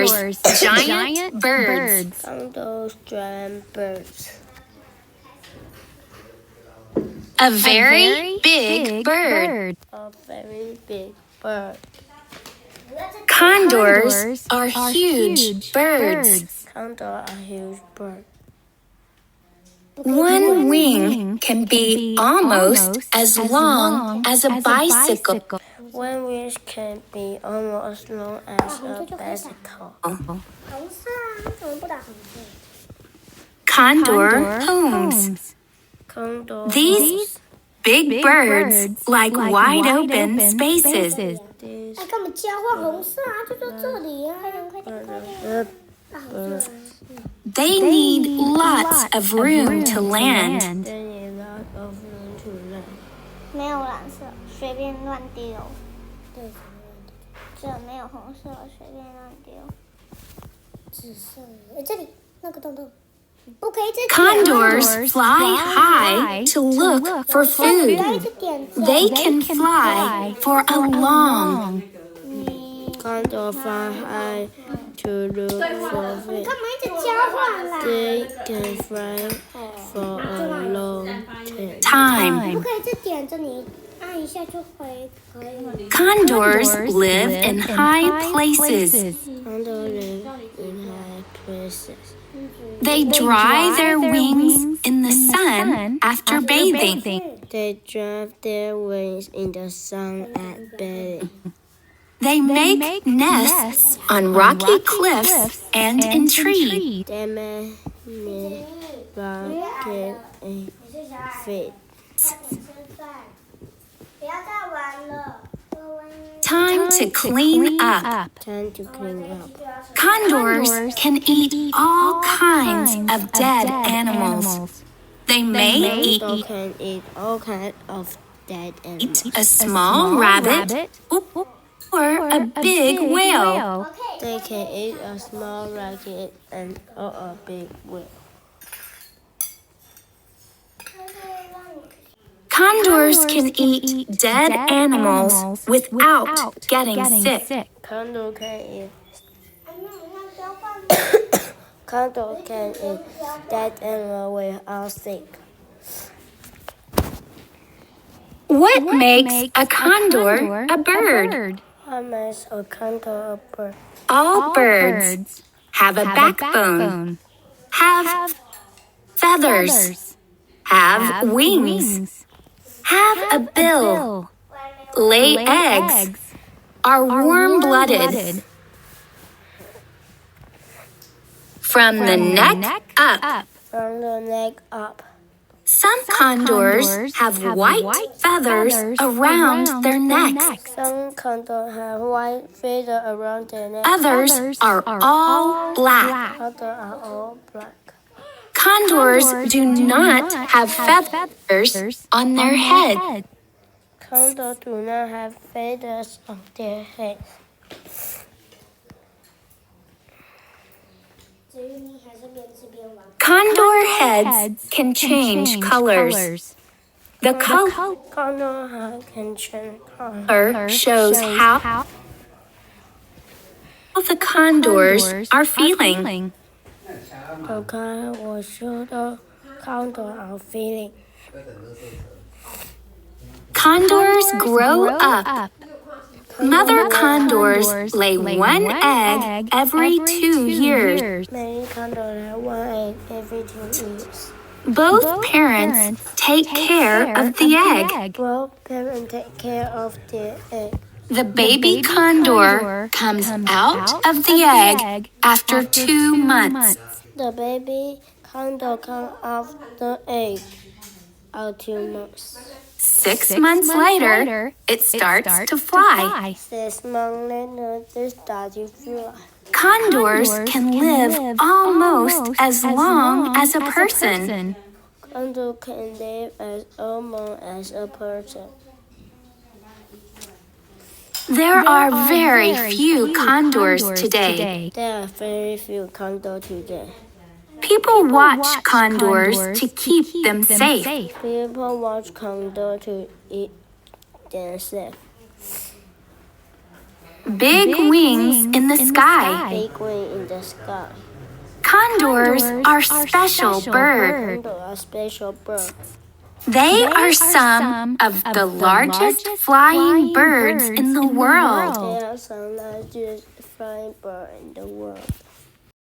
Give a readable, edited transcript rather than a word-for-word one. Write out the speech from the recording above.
Condors, giant birds. Condors, giant birds. A very big bird. A very big bird. Condors are huge birds. Condors are huge birds. One wing can be almost as long as a bicycle. One wing can be almost as long as a bicycle. Condor homes. Condor These big birds like wide open spaces. These 来跟我们交换红色啊，就在这里啊，快点快点！ birds, They need lots of room to land. they need a lot of room to land. 没有蓝色，随便乱丢。对，这没有红色，随便乱丢。紫色，哎，这里那个洞洞，不可以再点。 Condors fly high to look for 不要 food. 一直点着。 They can fly for a long, Condor fly high to look for 你 food. 干嘛一直交换啦？ They can fly for a long time. 不 time. 可以一直点着，你按一下就可以了。 Condors live in high places. Condor live in high places. They dry their wings in the sun after bathing. They drive their wings in the sun at bathing. They make nests on rocky cliffs and in trees. They may rocket and feet. 不要再玩了。 Time to clean up. Time to clean up. Condors can eat all kinds of dead animals. They may eat Condor can eat all kinds of dead animals. a small rabbit or a big whale. They can eat a small rabbit and or a big whale. Condors can eat dead animals without getting sick. Condor can eat. Condor can eat dead animal without sick. What makes a condor a bird? What makes a condor a bird? All birds have a backbone, have feathers, have wings, have a bill, lay eggs, are warm-blooded. From the neck up, From the neck up. some condors have white feathers around their necks. Some condors have white feathers around their neck. Others are all black. Others are all black. Condors do not have feathers on their head. Condors do not have feathers on their heads. Condor heads can change colors. The Condor head can change color. color shows how the condors are feeling. The color will show the condor are feeling. Condors grow up. Mother condors lay one egg every 2 years. Many condors have one egg every 2 years. Both parents take care of the egg. Both parents take care of their egg. The baby condor comes out of the egg after 2 months. The baby condor comes out the egg after 2 months. 6 months later, it starts to fly. 6 months later, they start to fly. Condors can live almost as long as a person. Condor can live as almost as a person. There are very few condors today. There are very few condors today. People watch condors to keep them safe. People watch condor to eat them safe. big wings in the sky. Big wing in the sky. Condors are special birds. Condors are special birds. They are some of the largest flying birds in the world. They are some largest flying birds in the world.